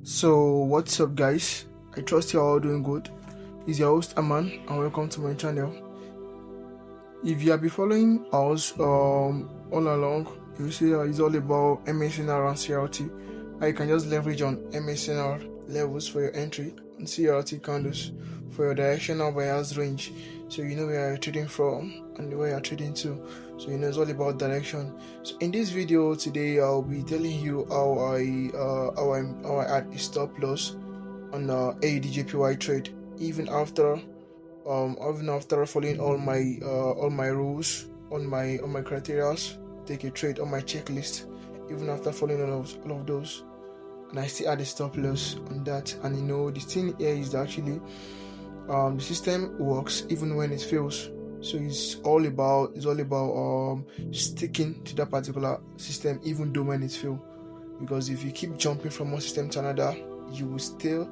So what's up guys, I trust you are all doing good. It's your host Aman and welcome to my channel. If you have been following us all along, you see that it's all about MSNR and CRT. You can just leverage on MSNR levels for your entry and CRT candles for your directional bias range, so you know where you're trading from and where you're trading to, so you know it's all about direction. So in this video today I'll be telling you how I add a stop loss on AUDJPY trade even after following all my rules, on my criteria, take a trade on my checklist. Even after following all of those, and I still add a stop loss on that. And you know, the thing here is that actually the system works even when it fails. So it's all about sticking to that particular system even though when it fails. Because if you keep jumping from one system to another, you will still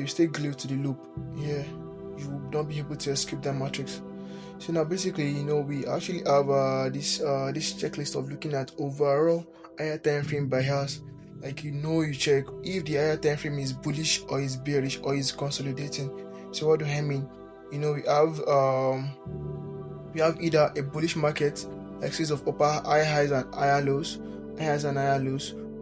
stay glued to the loop. Yeah, you will not be able to escape that matrix. So now basically, you know, we actually have this checklist of looking at overall higher time frame bias. Like, you know, you check if the higher time frame is bullish or is bearish or is consolidating. So what do I mean? You know, we have either a bullish market, like series of high highs and higher lows,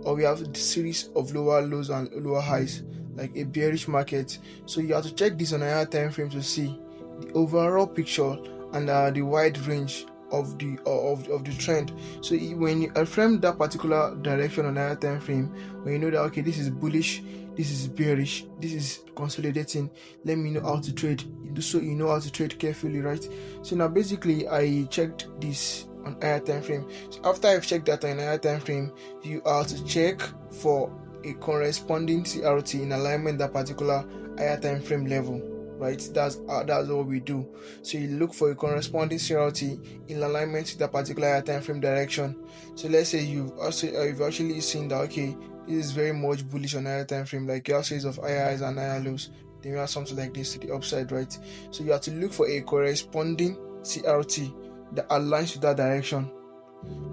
or we have a series of lower lows and lower highs, like a bearish market. So you have to check this on a higher time frame to see the overall picture and the wide range of the trend. So when you frame that particular direction on a higher time frame, when you know that okay, this is bullish, this is bearish, this is consolidating, let me know how to trade, so you know how to trade carefully, right? So now basically I checked this on higher time frame. So after I've checked that on higher time frame, you are to check for a corresponding CRT in alignment that particular higher time frame level, right? That's what we do. So you look for a corresponding CRT in alignment with that particular higher time frame direction. So let's say you've actually seen that okay, this is very much bullish on higher time frame, like you have series of higher highs and higher lows, then you have something like this to the upside, right? So you have to look for a corresponding CRT that aligns with that direction,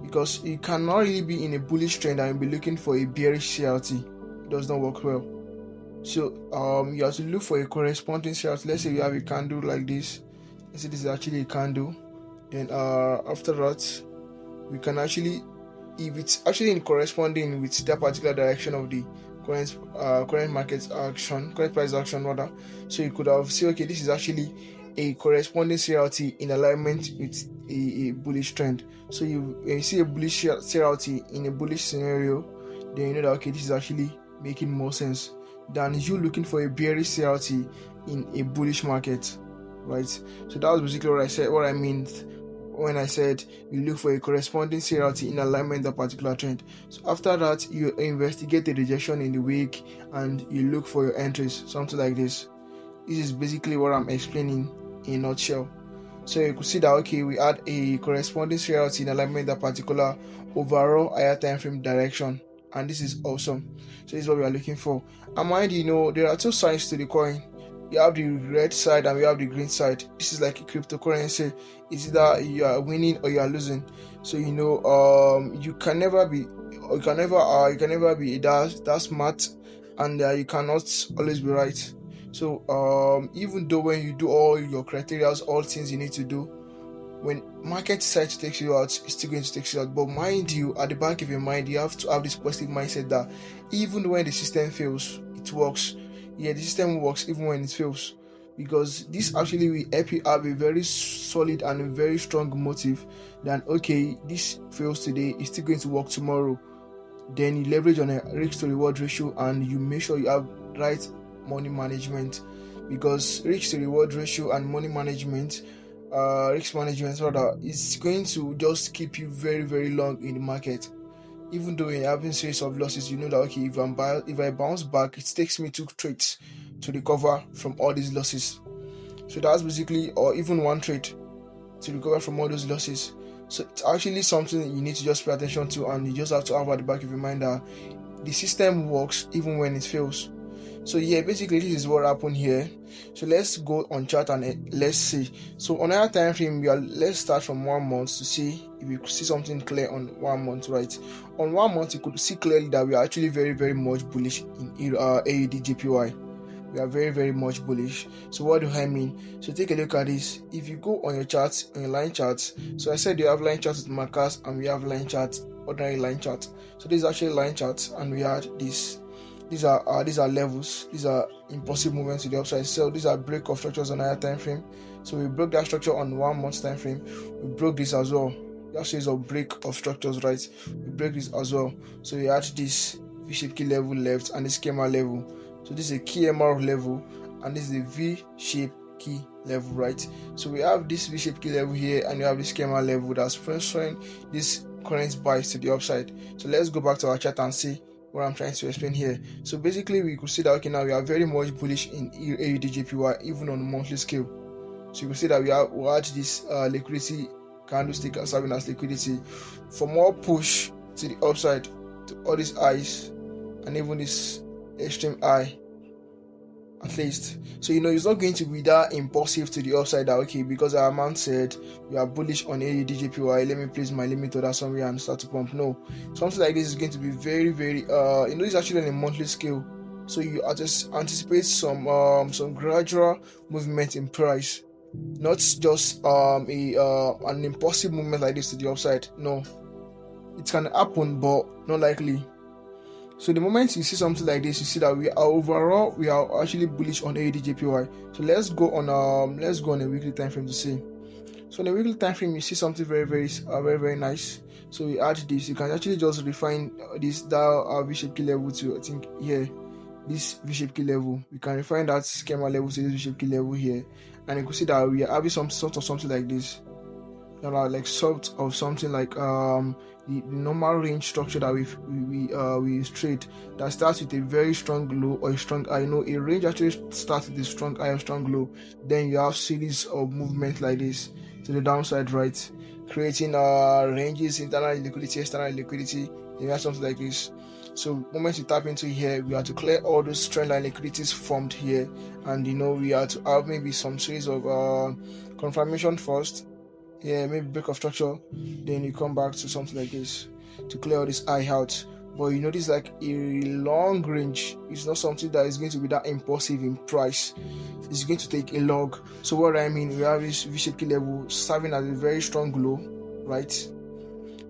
because you cannot really be in a bullish trend and be looking for a bearish CRT. It does not work well. So you have to look for a corresponding CRT. Let's say you have a candle like this. Let's say this is actually a candle. Then after that, we can actually, if it's actually in corresponding with that particular direction of the current market action, current price action rather, so you could have said okay, this is actually a corresponding CRT in alignment with a bullish trend. So when you see a bullish CRT in a bullish scenario, then you know that okay, this is actually making more sense than you looking for a bearish CRT in a bullish market, right? So that was basically what I mean when I said you look for a corresponding CRT in alignment with a particular trend. So after that, you investigate the rejection in the week and you look for your entries, something like this. This is basically what I'm explaining in a nutshell. So you could see that okay, we add a corresponding CRT in alignment with a particular overall higher time frame direction, and this is awesome. So this is what we are looking for. And mind you know, there are two sides to the coin. You have the red side and we have the green side. This is like a cryptocurrency. It's either you are winning or you are losing. So you know, you can never be that smart, and you cannot always be right. So even though when you do all your criteria, all things you need to do, when market decides to take you out, it's still going to take you out. But mind you, at the back of your mind, you have to have this positive mindset that even when the system fails, it works. Yeah, the system works even when it fails, because this actually will help you have a very solid and a very strong motive that okay, this fails today, it's still going to work tomorrow. Then you leverage on a risk to reward ratio and you make sure you have right money management, because risk to reward ratio and money management, risk management rather, is going to just keep you very very long in the market. Even though you're having series of losses, you know that okay, if I bounce back, it takes me 2 trades to recover from all these losses. So that's basically, or even 1 trade to recover from all those losses. So it's actually something that you need to just pay attention to, and you just have to have at the back of your mind that the system works even when it fails. So yeah, basically this is what happened here. So let's go on chart and let's see. So on our time frame, let's start from 1 month to see if we could see something clear on 1 month, right? On 1 month, you could see clearly that we are actually very much bullish in AUDJPY. We are very much bullish. So what do I mean? So take a look at this. If you go on your charts, on your line charts, so I said you have line charts with markers and we have line charts, ordinary line charts. So this is actually line charts and we had this. These are levels. These are impulsive movements to the upside. So these are break of structures on higher time frame. So we broke that structure on 1 month time frame. We broke this as well. That says a break of structures, right? We break this as well. So we had this V-shaped key level left and this schema level. So this is a key MR level and this is a V-shaped key level, right? So we have this V-shaped key level here and we have this schema level that's showing this current bias to the upside. So let's go back to our chart and see what I'm trying to explain here. So basically we could see that okay, now we are very much bullish in AUDJPY even on a monthly scale. So you can see that we had this liquidity candlestick serving as liquidity for more push to the upside to all these highs and even this extreme high at least. So it's not going to be that impulsive to the upside that okay, because our man said we are bullish on AUDJPY, let me place my limit order somewhere and start to pump. No, something like this is going to be very it's actually on a monthly scale. So you just anticipate some gradual movement in price, not just an impulsive movement like this to the upside. No, it can happen but not likely. So the moment you see something like this, you see that we are actually bullish on AUDJPY. So let's go on a weekly time frame to see. So on a weekly time frame, you see something very nice. So we add this. You can actually just refine this V-shaped key level to, I think here, this V-shaped key level. We can refine that schema level to this V-shaped key level here, and you can see that we are having some sort of something like this. Like sort of something like the normal range structure that we trade that starts with a very strong low or a strong high. A range actually starts with a strong high or strong low. Then you have series of movements like this to the downside, right? Creating ranges, internal liquidity, external liquidity. Then you have something like this. So moment you tap into here, we have to clear all those trend line liquidities formed here, and we have to have maybe some series of confirmation first. Yeah, maybe break of structure, then you come back to something like this to clear all this eye out. But this like a long range. It's not something that is going to be that impulsive in price. It's going to take a log. So what I mean, we have this V-shaped key level serving as a very strong low, right?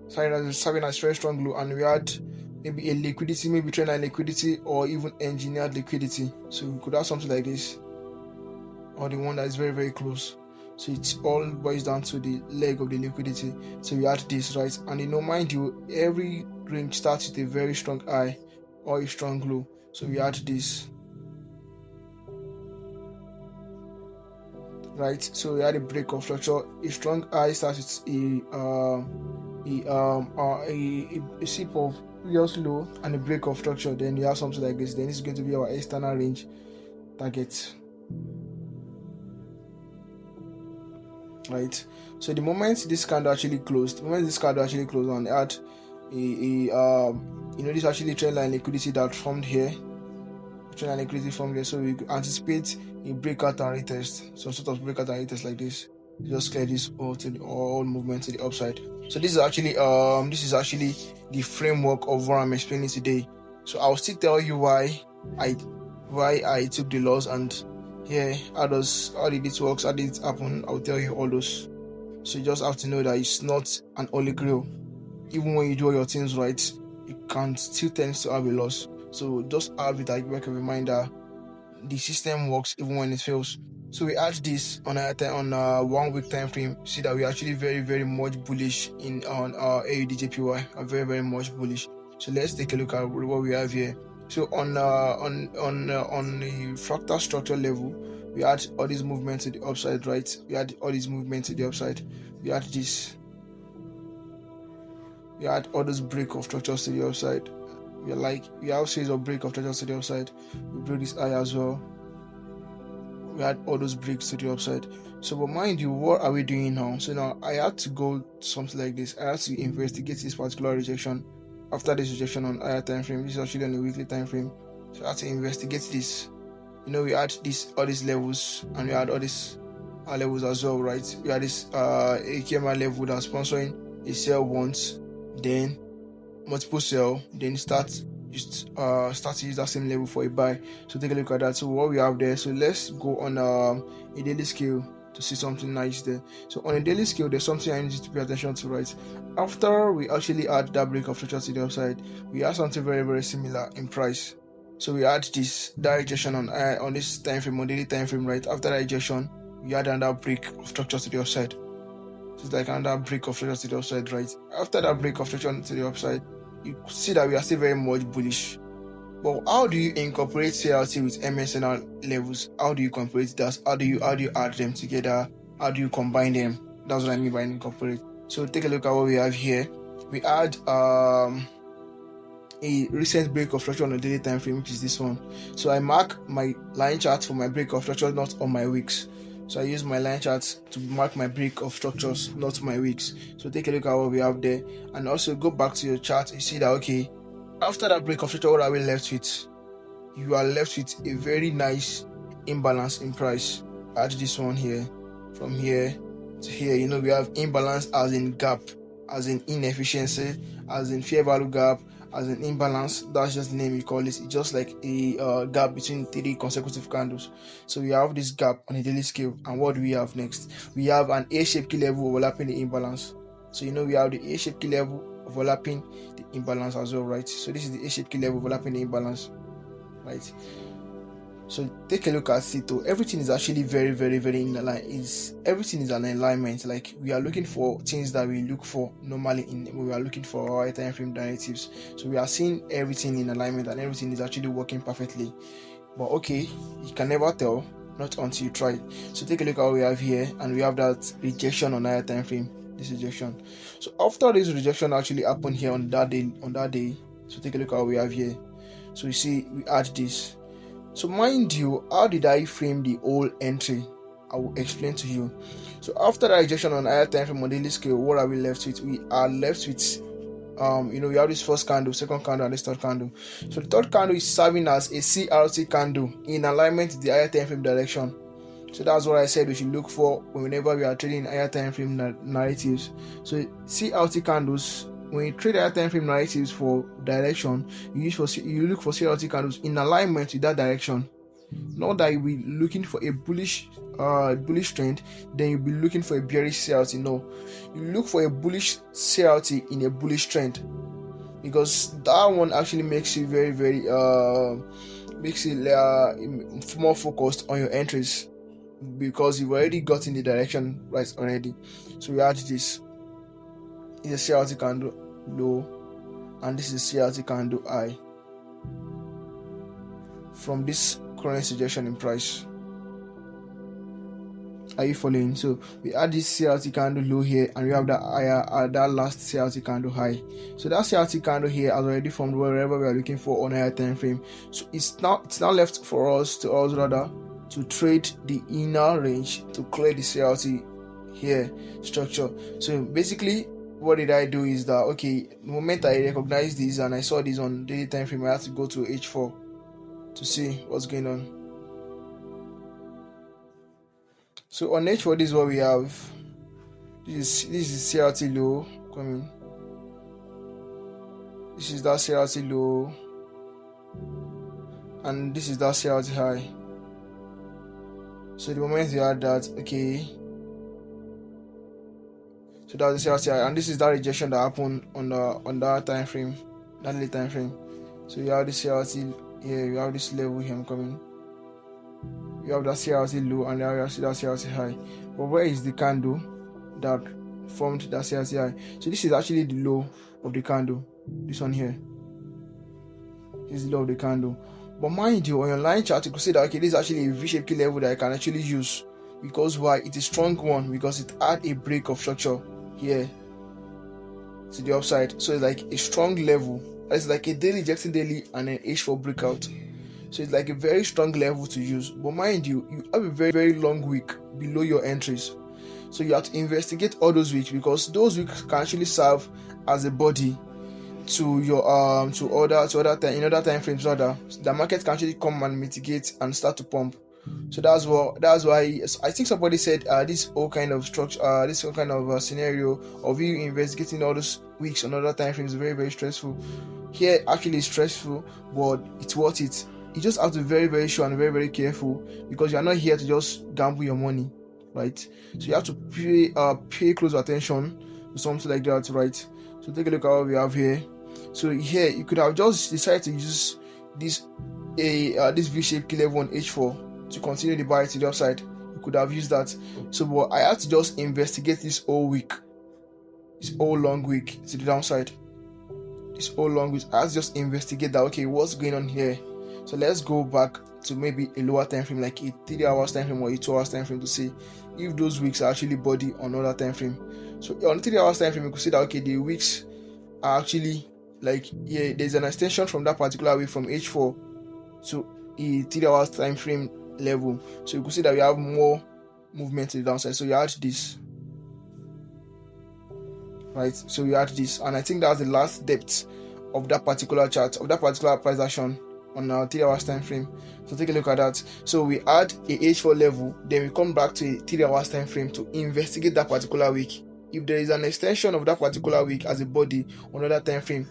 Serving as very strong low, and we had maybe a liquidity, maybe trend line liquidity or even engineered liquidity. So we could have something like this, or the one that is very close. So it all boils down to the leg of the liquidity. So we had this, right? And mind you, every range starts with a very strong high or a strong low. So we had this, right? So we had a break of structure. A strong high starts with a sip of previous low and a break of structure. Then you have something like this. Then this is going to be our external range target. Right, so the moment this candle actually closed, and had this actually trend line liquidity that formed here, so we anticipate a breakout and retest, some sort of breakout and retest like this. Just clear this all movement to the upside. So this is actually the framework of what I'm explaining today. So I'll still tell you why I took the loss and how did it work, how did it happen. I'll tell you all those. So you just have to know that it's not an holy grail. Even when you do all your things right, you can still tend to have a loss. So just have it like a reminder. The system works even when it fails. So we add this on a 1 week time frame. See that we're actually very much bullish on AUDJPY. Are very much bullish. So let's take a look at what we have here. So on the fractal structure level, we had all these movements to the upside, right? We had all these movements to the upside. We had this. We had all those break of structures to the upside. We have series of break of structures to the upside. We broke this high as well. We had all those breaks to the upside. So, but mind you, what are we doing now? So now I had to go something like this. I had to investigate this particular rejection. After this rejection on higher time frame, this is actually on a weekly time frame. So I have to investigate this. We add all these levels, and we add all these levels as well, right? We add this AUDJPY level that's sponsoring a sell once, then multiple sell, then start to use that same level for a buy. So take a look at that. So what we have there, so let's go on a daily scale to see something nice there. So on a daily scale, there's something I need you to pay attention to, right? After we actually add that break of structure to the upside, we add something very, very similar in price. So we add that rejection on this time frame, on daily time frame, right? After that rejection, we add another break of structure to the upside. So it's like another break of structure to the upside, right? After that break of structure to the upside, you see that we are still very much bullish. But how do you incorporate CRT with MSNR levels? How do you incorporate that? How do you add them together? How do you combine them? That's what I mean by incorporate. So take a look at what we have here. We add a recent break of structure on the daily time frame, which is this one. So I mark my line chart for my break of structure, not on my wicks. So I use my line charts to mark my break of structures, not my wicks. So take a look at what we have there, and also go back to your chart. You see that, okay, after that break of structure, what are we left with? You are left with a very nice imbalance in price. Add this one here. From here to here, we have imbalance as in gap, as in inefficiency, as in fair value gap, as an imbalance. That's just the name you call it. It's just like a gap between 3 consecutive candles. So we have this gap on a daily scale, and what do we have next? We have an A-shaped key level overlapping the imbalance. So we have the A-shaped key level overlapping the imbalance as well, right? So this is the A-shaped key level overlapping the imbalance, right? So take a look at it. Everything is actually very, very, very in line. Everything is an alignment. Like, we are looking for things that we look for normally when we are looking for our time frame narratives. So we are seeing everything in alignment, and everything is actually working perfectly. But okay, you can never tell, not until you try. So take a look at what we have here, and we have that rejection on higher time frame. This rejection. So after this rejection actually happened here on that day. So take a look at what we have here. So you see, we add this. So mind you, how did I frame the whole entry? I will explain to you. So after the rejection on higher time frame on daily scale, what are we left with? We are left with we have this first candle, second candle, and this third candle. So the third candle is serving as a CRT candle in alignment with the higher time frame direction. So that's what I said we should look for whenever we are trading higher time frame narratives. So CRT candles, when you trade higher time frame narratives for direction, you look for CRT candles in alignment with that direction. Not that you'll be looking for a bullish trend, then you'll be looking for a bearish CRT. No, you look for a bullish CRT in a bullish trend, because that one actually makes you very, very more focused on your entries, because you've already got in the direction right already. So we add this. It's a CRT candle low, and this is CRT candle high from this current suggestion in price. Are you following? So we add this CRT candle low here, and we have that higher that last CRT candle high. So that CRT candle here has already formed wherever we are looking for on higher time frame. So it's now left for us to trade the inner range to clear the CRT here structure. So basically, what did I do is that, okay, the moment I recognized this and I saw this on daily time frame, I had to go to H4 to see what's going on. So on H4, this is what we have. This is CRT low coming. This is that CRT low, and this is that CRT high. So the moment you add that, okay, so that's the CRT high, and this is that rejection that happened on that time frame, that daily time frame. So you have this CRT here, you have this level here coming. You have that CRT low, and now you see that CRT high. But where is the candle that formed that CRT high? So this is actually the low of the candle. This one here. This is the low of the candle. But mind you, on your line chart, you could see that, okay, this is actually a V-shaped key level that I can actually use. Because why? It's a strong one, because it had a break of structure here to the upside. So it's like a strong level. It's like a daily rejecting daily and an H4 breakout. So it's like a very strong level to use. But mind you, you have a very, very long wick below your entries. So you have to investigate all those wicks, because those wicks can actually serve as a body to your to other time in other time frames rather, the market can actually come and mitigate and start to pump. So that's why I think somebody said this whole kind of structure, this whole kind of scenario of you investigating all those weeks on other time frames is very, very stressful. Here actually it's stressful, but it's worth it. You just have to be very, very sure and very, very careful, because you're not here to just gamble your money, right? So you have to pay close attention to something like that, right? So take a look at what we have here. So here you could have just decided to use this V-shaped key level on H4 to continue the buy to the upside. You could have used that. So but I had to just investigate this whole week, this whole long week to the downside. This whole long week I had to just investigate that, okay, what's going on here. So let's go back to maybe a lower time frame, like a 3 hours time frame or a 2 hours time frame, to see if those weeks are actually body on another time frame. So on 3 hours time frame, you could see that, okay, the weeks are actually like, yeah, there's an extension from that particular week from H4 to a 3 hours time frame level. So you could see that we have more movement to the downside. So you add this, right? So you add this, and I think that's the last depth of that particular chart, of that particular price action on our 3 hours time frame. So take a look at that. So we add a H4 level, then we come back to a 3 hours time frame to investigate that particular week. If there is an extension of that particular week as a body on another time frame,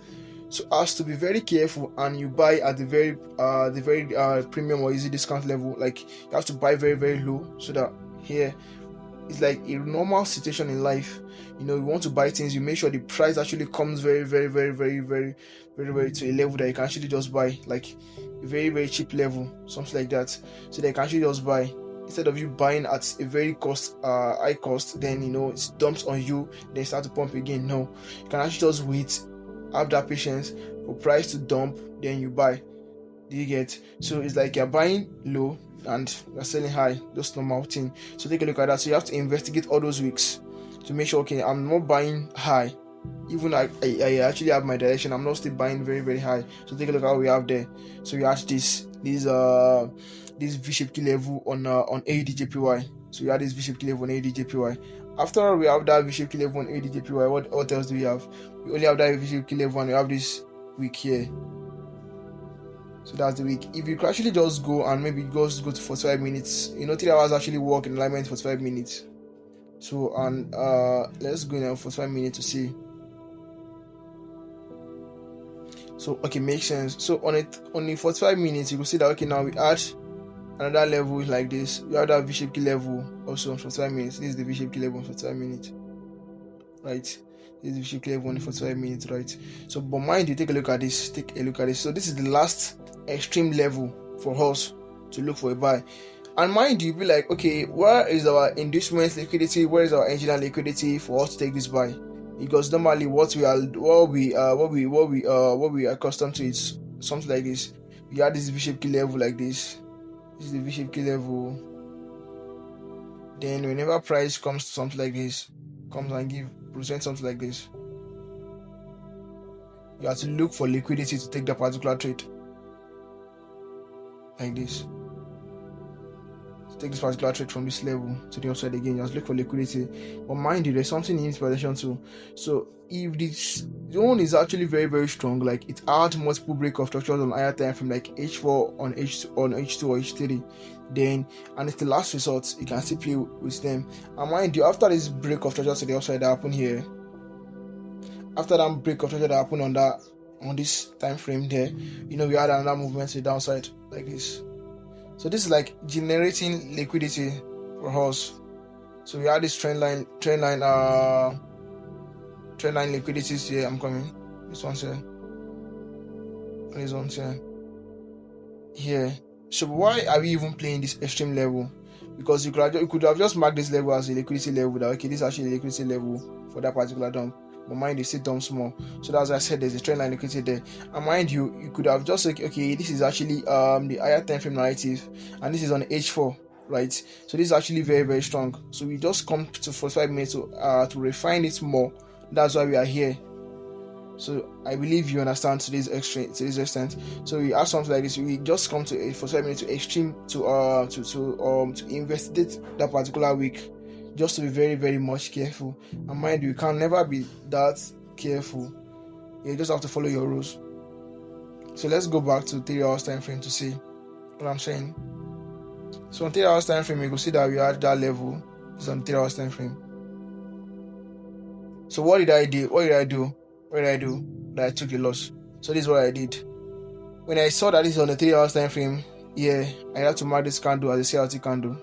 so as to be very careful, and you buy at the very premium or easy discount level. Like you have to buy very, very low, so that here it's like a normal situation in life. You know, you want to buy things, you make sure the price actually comes very, very, very, very, very, very, very to a level that you can actually just buy, like a very, very cheap level, something like that. So they can actually just buy, instead of you buying at a very high cost, then you know it dumps on you, then start to pump again. No, you can actually just wait, have that patience for price to dump, then you buy. Do you get? So it's like you're buying low and you're selling high, just normal thing. So take a look at that. So you have to investigate all those weeks to make sure, okay, I'm not buying high, even I actually have my direction, I'm not still buying very, very high. So take a look at what we have there. So we have this V-shaped key level on AUDJPY. So we have this V-shaped key level on AUDJPY. After all, we have that V-shaped key level on AUDJPY. What else do we have? We only have that V-shaped key level, and we have this week here. So that's the week. If you could actually just go and maybe go to 45 minutes, you know, 3 hours actually work in alignment for 45 minutes. So and let's go now for 5 minutes to see. So okay, makes sense. So on the 45 minutes, you can see that, okay, now we add another level like this. We have that V-shaped key level also on 45 minutes. This is the V-shaped key level on 45 minutes, right? This is the V-shaped key level on 45 minutes, right? So but mind you, take a look at this. So this is the last extreme level for us to look for a buy. And mind you, be like, okay, where is our inducement liquidity? Where is our engine liquidity for us to take this buy? Because normally what we are accustomed to is something like this. We have this V-shaped key level like this. This is the V-shaped key level. Then whenever price comes to something like this, comes and present something like this, you have to look for liquidity to take that particular trade. Like this. Take this particular trade from this level to the upside again, just look for liquidity. But mind you, there's something in this position too. So if this zone is actually very, very strong, like it had multiple break of structures on higher time from like H4 on H2 or H3, then and it's the last resort, you can still play with them. And mind you, after this break of structures to the upside that happened here, after that break of structure that happened on this time frame there, you know, we had another movement to the downside like this. So this is like generating liquidity for us. So we have this trend line liquidities here. I'm coming. This one's here. This one's here. Here. So why are we even playing this extreme level? Because you could have just marked this level as a liquidity level. That, okay, this is actually a liquidity level for that particular dump. But mind you, still dumps more. So that's why I said there's a trend line liquidity there. And mind you, you could have just like, okay, this is actually the higher time frame narrative, and this is on H4, right? So this is actually very, very strong. So we just come to 45 minutes to refine it more. That's why we are here. So I believe you understand to this extent. So we have something like this. We just come to 45 minutes to extreme to investigate that particular week. Just to be very, very much careful. And mind you can never be that careful You just have to follow your rules. So let's go back to 3 hours time frame to see what I'm saying. So on 3 hours time frame, you can see that we had that level. It's on 3 hours time frame. So what did I do? That I took the loss. So this is what I did. When I saw that this is on the 3 hours time frame, I had to mark this candle as a CRT candle.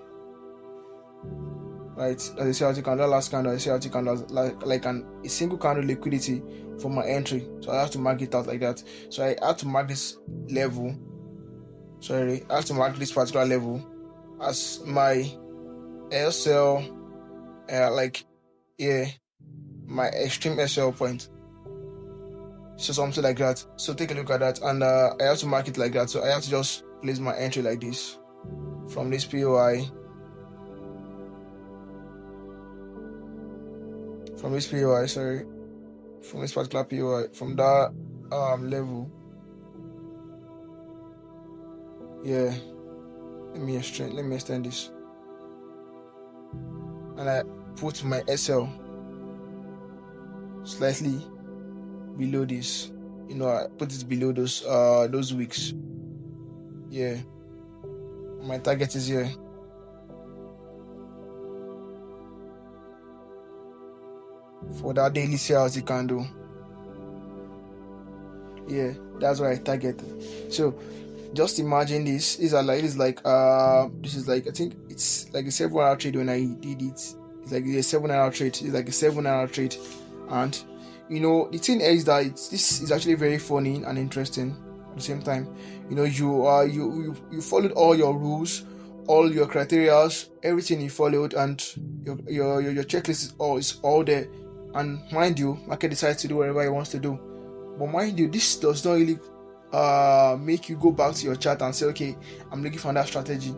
Right, as a CRT candle, that last candle as a CRT candle, like a single candle liquidity for my entry. So I have to mark it out like that. So I had to mark this level. I have to mark this particular level as my SL, my extreme SL point. So something like that. So take a look at that, and I have to mark it like that. So I have to just place my entry like this from this POI. From this particular POI, from that level. Let me extend this, and I put my SL slightly below this. I put it below those wicks. My target is here. For that daily CRT candle. That's what I target. So just imagine this. This is like I think it's like a 7-hour trade when I did it. It's like a 7-hour trade. It's like a 7-hour trade. And the thing is that this is actually very funny and interesting at the same time. You followed all your rules, all your criteria, everything you followed, and your checklist is all there. And mind you, market decides to do whatever it wants to do. But mind you, this does not really make you go back to your chart and say, okay, I'm looking for that strategy.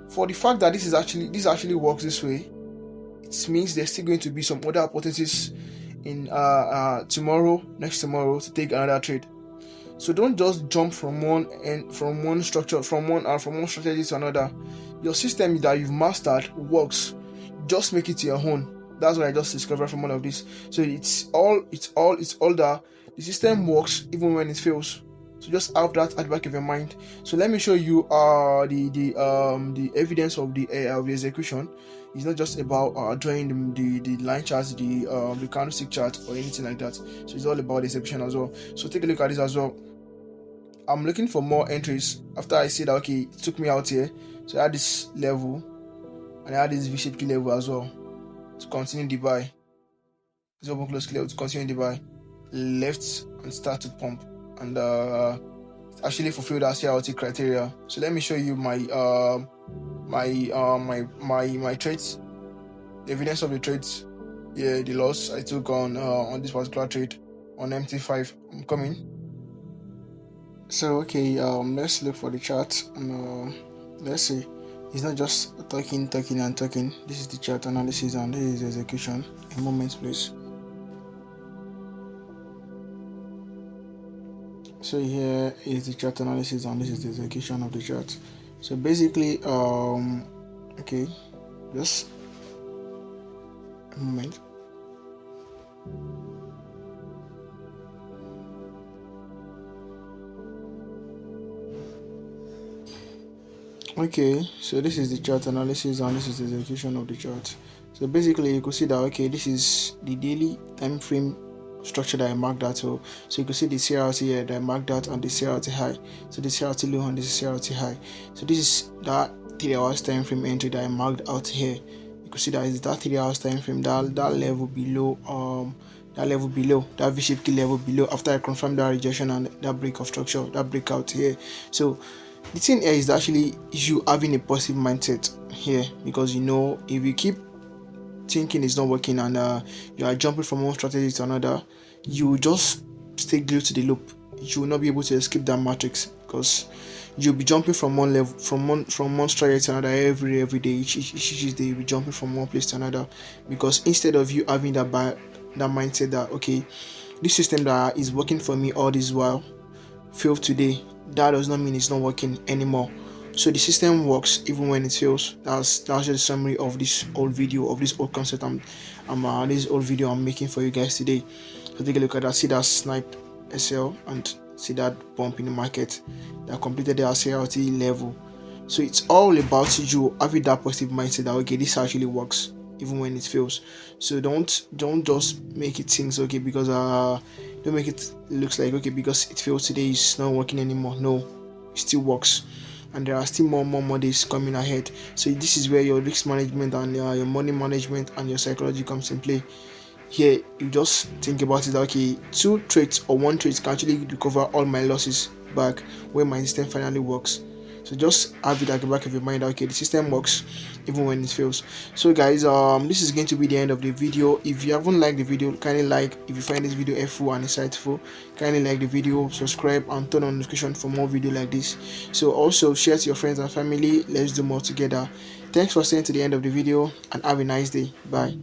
For the fact that this actually works this way, it means there's still going to be some other opportunities in next tomorrow to take another trade. So don't just jump from one structure, from one strategy to another. Your system that you've mastered works. Just make it your own. That's what I just discovered from all of this. So it's all that the system works even when it fails. So just have that at the back of your mind. So let me show you the evidence of the execution. It's not just about drawing the line charts, the candlestick chart or anything like that. So it's all about the execution as well. So take a look at this as well. I'm looking for more entries after I see that it took me out here. So I had this level and I had this V-shaped key level as well to continue the buy. This open close level to continue the buy. Left and start to pump, and actually fulfilled our CRT criteria. So let me show you my trades, the evidence of the trades. The loss I took on this particular trade on MT5. I'm coming. So let's look for the chart, and let's see. It's not just talking. This is the chart analysis and this is the execution. A moment, please. So here is the chart analysis and this is the execution of the chart. So basically, just a moment. So this is the chart analysis and this is the execution of the chart. So basically you could see that this is the daily time frame structure that I marked out. So you can see the CRT here that I marked out and the CRT high. So the CRT low and this is CRT high. So this is that 3 hours time frame entry that I marked out here. You can see that is that 3 hours time frame, that level below, that V-shaped key level below, after I confirmed that rejection and that break of structure, that breakout here. So the thing here is actually you having a positive mindset here, because if you keep thinking it's not working and you are jumping from one strategy to another, you just stay glued to the loop. You will not be able to escape that matrix, because you'll be jumping from one level, from one strategy to another every day. Each day you'll be jumping from one place to another, because instead of you having that mindset that this system that is working for me all this while failed today, that does not mean it's not working anymore. So the system works even when it fails. That's just a summary of this old video, of this old concept this old video I'm making for you guys today. So take a look at that, see that snipe SL and see that bump in the market that completed their CRT level. So it's all about you having that positive mindset that okay, this actually works even when it fails. So don't just make it things okay because don't make it looks like okay because it failed today it's not working anymore. No, it still works, and there are still more days coming ahead. So this is where your risk management and your money management and your psychology comes in play. Here you just think about it that okay, 2 trades or 1 trade can actually recover all my losses back when my system finally works. So just have it at the back of your mind that okay, the system works even when it fails. So guys, this is going to be the end of the video. If you haven't liked the video, kindly like. If you find this video helpful and insightful, kindly like the video, subscribe and turn on notification for more video like this. So also share to your friends and family. Let's do more together. Thanks for staying to the end of the video and have a nice day. Bye.